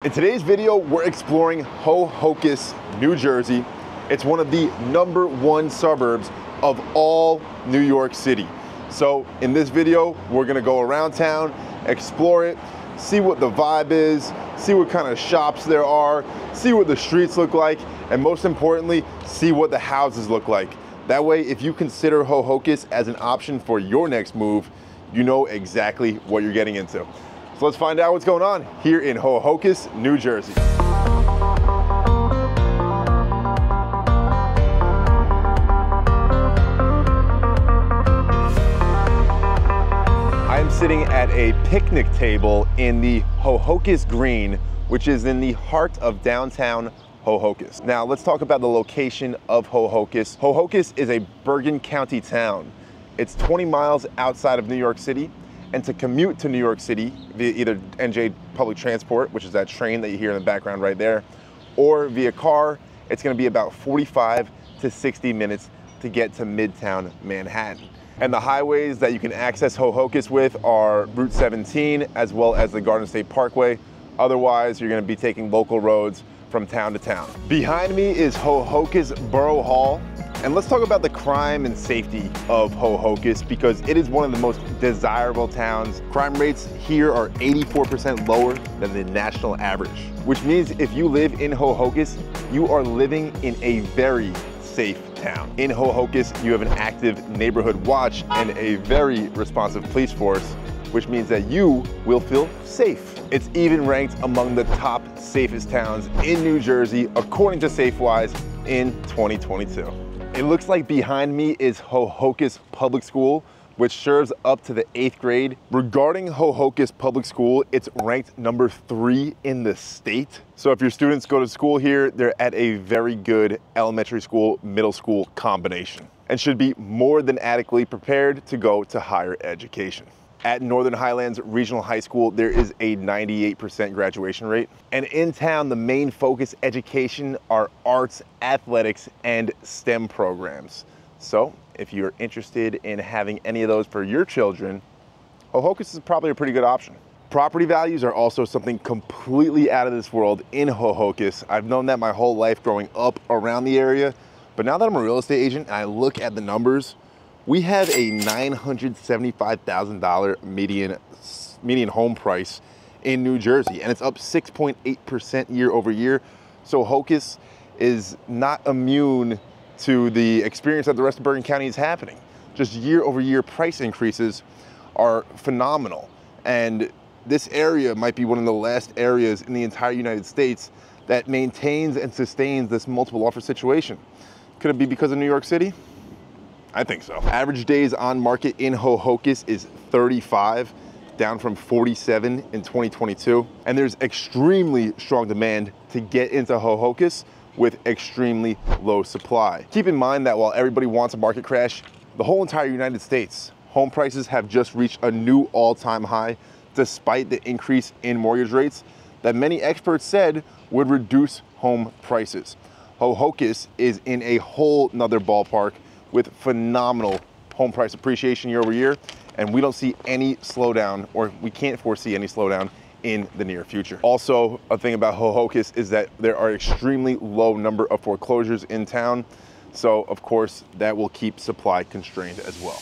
In today's video, we're exploring Ho-Ho-Kus, New Jersey. It's one of the #1 suburbs of all New York City. So in this video, we're gonna go around town, explore it, see what the vibe is, see what kind of shops there are, see what the streets look like, and most importantly, see what the houses look like. That way, if you consider Ho-Ho-Kus as an option for your next move, you know exactly what you're getting into. So let's find out what's going on here in Ho-Ho-Kus, New Jersey. I am sitting at a picnic table in the Ho-Ho-Kus Green, which is in the heart of downtown Ho-Ho-Kus. Now let's talk about the location of Ho-Ho-Kus. Ho-Ho-Kus is a Bergen County town. It's 20 miles outside of New York City. And to commute to New York City via either NJ public transport, which is that train that you hear in the background right there, or via car, it's gonna be about 45 to 60 minutes to get to Midtown Manhattan. And the highways that you can access Ho-Ho-Kus with are Route 17, as well as the Garden State Parkway. Otherwise, you're gonna be taking local roads from town to town. Behind me is Ho-Ho-Kus Borough Hall. And let's talk about the crime and safety of Ho-Ho-Kus because it is one of the most desirable towns. Crime rates here are 84% lower than the national average, which means if you live in Ho-Ho-Kus, you are living in a very safe town. In Ho-Ho-Kus, you have an active neighborhood watch and a very responsive police force, which means that you will feel safe. It's even ranked among the top safest towns in New Jersey, according to SafeWise in 2022. It looks like behind me is Ho-Ho-Kus Public School, which serves up to the 8th grade. Regarding Ho-Ho-Kus Public School, it's ranked #3 in the state. So if your students go to school here, they're at a very good elementary school, middle school combination, and should be more than adequately prepared to go to higher education. At Northern Highlands Regional High School, there is a 98% graduation rate. And in town, the main focus education are arts, athletics, and STEM programs. So if you're interested in having any of those for your children, Ho-Ho-Kus is probably a pretty good option. Property values are also something completely out of this world in Ho-Ho-Kus. I've known that my whole life growing up around the area, but now that I'm a real estate agent and I look at the numbers, we have a $975,000 median home price in New Jersey, and it's up 6.8% year over year. So Ho-Ho-Kus is not immune to the experience that the rest of Bergen County is happening. Just year over year price increases are phenomenal. And this area might be one of the last areas in the entire United States that maintains and sustains this multiple offer situation. Could it be because of New York City? I think so. Average days on market in Ho-Ho-Kus is 35, down from 47 in 2022. And there's extremely strong demand to get into Ho-Ho-Kus with extremely low supply. Keep in mind that while everybody wants a market crash, the whole entire United States, home prices have just reached a new all-time high despite the increase in mortgage rates that many experts said would reduce home prices. Ho-Ho-Kus is in a whole nother ballpark with phenomenal home price appreciation year over year, and we don't see any slowdown, or we can't foresee any slowdown in the near future. Also, a thing about Ho-Ho-Kus is that there are extremely low number of foreclosures in town, so of course that will keep supply constrained as well.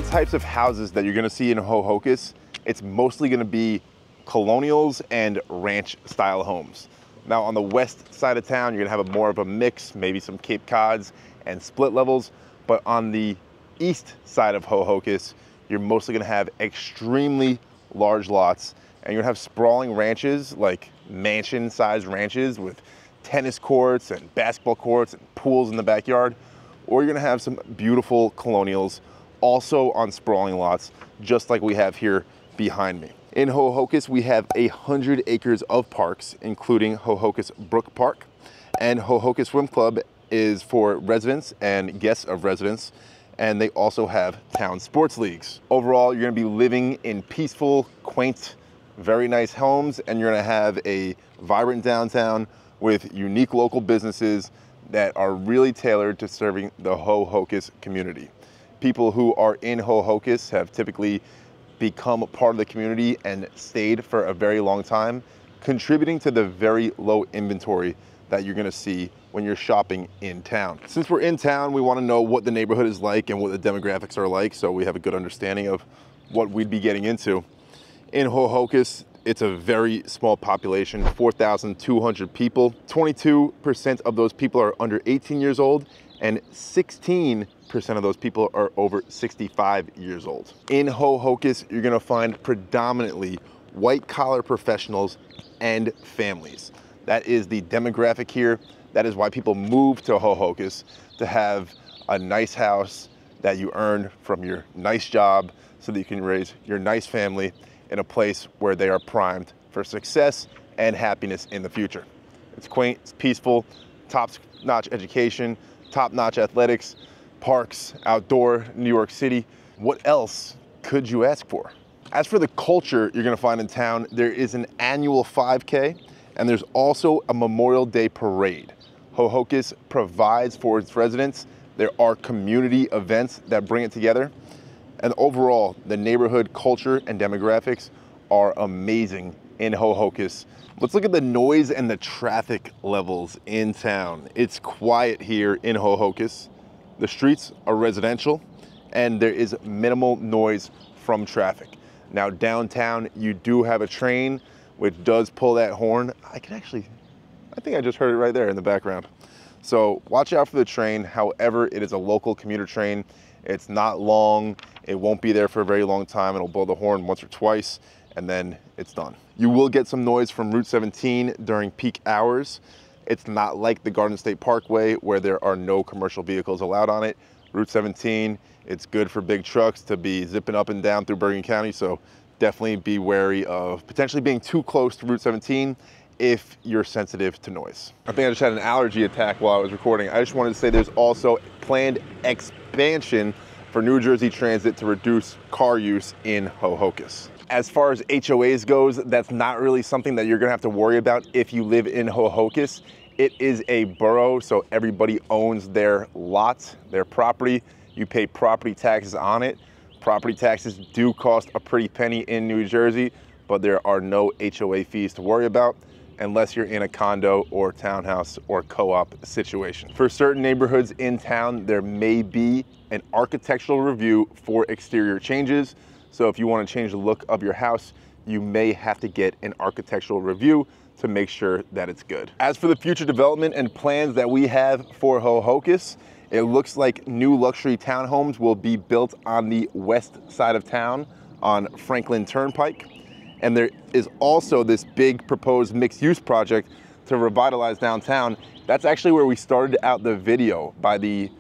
Types of houses that you're gonna see in Ho-Ho-Kus, it's mostly gonna be colonials and ranch style homes. Now on the west side of town, you're gonna have more of a mix, maybe some Cape Cods and split levels. But on the east side of Ho-Ho-Kus, you're mostly gonna have extremely large lots, and you're gonna have sprawling ranches, like mansion-sized ranches with tennis courts and basketball courts and pools in the backyard, or you're gonna have some beautiful colonials also on sprawling lots, just like we have here behind me. In Ho-Ho-Kus, we have 100 acres of parks, including Ho-Ho-Kus Brook Park, and Ho-Ho-Kus Swim Club is for residents and guests of residents, and they also have town sports leagues. Overall, you're gonna be living in peaceful, quaint, very nice homes, and you're gonna have a vibrant downtown with unique local businesses that are really tailored to serving the Ho-Ho-Kus community. People who are in Ho-Ho-Kus have typically become a part of the community and stayed for a very long time, contributing to the very low inventory that you're gonna see when you're shopping in town. Since we're in town, we wanna know what the neighborhood is like and what the demographics are like, so we have a good understanding of what we'd be getting into. In Ho-Ho-Kus, it's a very small population, 4,200 people. 22% of those people are under 18 years old, and 16% of those people are over 65 years old. In Ho-Ho-Kus, you're gonna find predominantly white-collar professionals and families. That is the demographic here. That is why people move to Ho-Ho-Kus, to have a nice house that you earn from your nice job so that you can raise your nice family in a place where they are primed for success and happiness in the future. It's quaint, it's peaceful, top-notch education, top-notch athletics, parks, outdoor, New York City. What else could you ask for? As for the culture you're gonna find in town, there is an annual 5K, and there's also a Memorial Day parade. Ho-Ho-Kus provides for its residents. There are community events that bring it together. And overall, the neighborhood culture and demographics are amazing in Ho-Ho-Kus. Let's look at the noise and the traffic levels in town. It's quiet here in Ho-Ho-Kus. The streets are residential, and there is minimal noise from traffic. Now downtown, you do have a train which does pull that horn. I think I just heard it right there in the background. So watch out for the train. However, it is a local commuter train. It's not long. It won't be there for a very long time. It'll blow the horn once or twice, and then it's done. You will get some noise from Route 17 during peak hours. It's not like the Garden State Parkway where there are no commercial vehicles allowed on it. Route 17, it's good for big trucks to be zipping up and down through Bergen County, so definitely be wary of potentially being too close to Route 17 if you're sensitive to noise. I think I just had an allergy attack while I was recording. I just wanted to say there's also planned expansion for New Jersey Transit to reduce car use in Ho-Ho-Kus. As far as HOAs goes, that's not really something that you're gonna have to worry about if you live in Ho-Ho-Kus. It is a borough, so everybody owns their lot, their property. You pay property taxes on it. Property taxes do cost a pretty penny in New Jersey, but there are no HOA fees to worry about unless you're in a condo or townhouse or co-op situation. For certain neighborhoods in town, there may be an architectural review for exterior changes. So if you want to change the look of your house, you may have to get an architectural review to make sure that it's good. As for the future development and plans that we have for Ho-Ho-Kus, it looks like new luxury townhomes will be built on the west side of town on Franklin Turnpike. And there is also this big proposed mixed-use project to revitalize downtown. That's actually where we started out the video, by the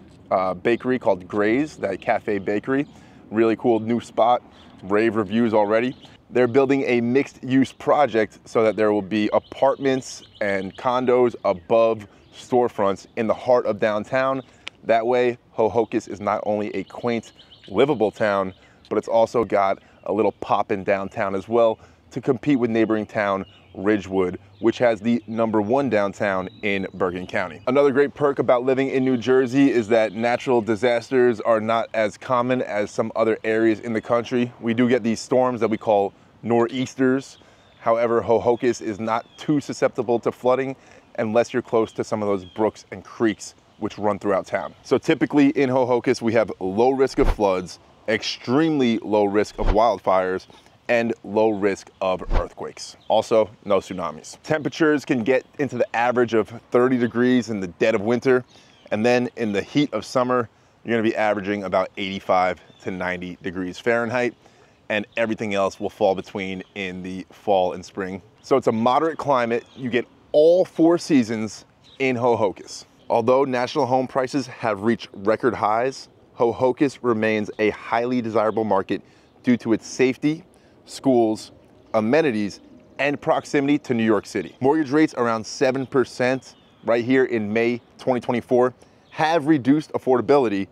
bakery called Gray's, that cafe bakery. Really cool new spot, rave reviews already. They're building a mixed-use project so that there will be apartments and condos above storefronts in the heart of downtown. That way, Ho-Ho-Kus is not only a quaint, livable town, but it's also got a little pop in downtown as well to compete with neighboring town Ridgewood, which has the #1 downtown in Bergen County. Another great perk about living in New Jersey is that natural disasters are not as common as some other areas in the country. We do get these storms that we call nor'easters. However, Ho-Ho-Kus is not too susceptible to flooding unless you're close to some of those brooks and creeks which run throughout town. So typically in Ho-Ho-Kus, we have low risk of floods, extremely low risk of wildfires, and low risk of earthquakes. Also, no tsunamis. Temperatures can get into the average of 30 degrees in the dead of winter, and then in the heat of summer, you're gonna be averaging about 85 to 90 degrees Fahrenheit, and everything else will fall between in the fall and spring. So it's a moderate climate. You get all 4 seasons in Ho-Ho-Kus. Although national home prices have reached record highs, Ho-Ho-Kus remains a highly desirable market due to its safety, schools, amenities, and proximity to New York City. Mortgage rates around 7% right here in May 2024 have reduced affordability,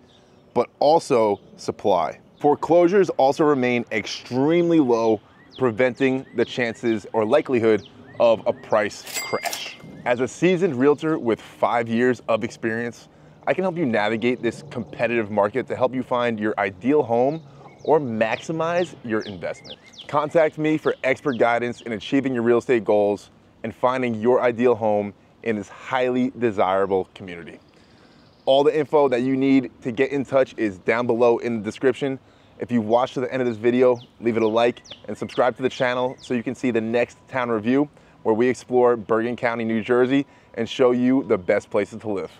but also supply. Foreclosures also remain extremely low, preventing the chances or likelihood of a price crash. As a seasoned realtor with 5 years of experience, I can help you navigate this competitive market to help you find your ideal home or maximize your investment. Contact me for expert guidance in achieving your real estate goals and finding your ideal home in this highly desirable community. All the info that you need to get in touch is down below in the description. If you watched to the end of this video, leave it a like and subscribe to the channel so you can see the next town review where we explore Bergen County, New Jersey and show you the best places to live.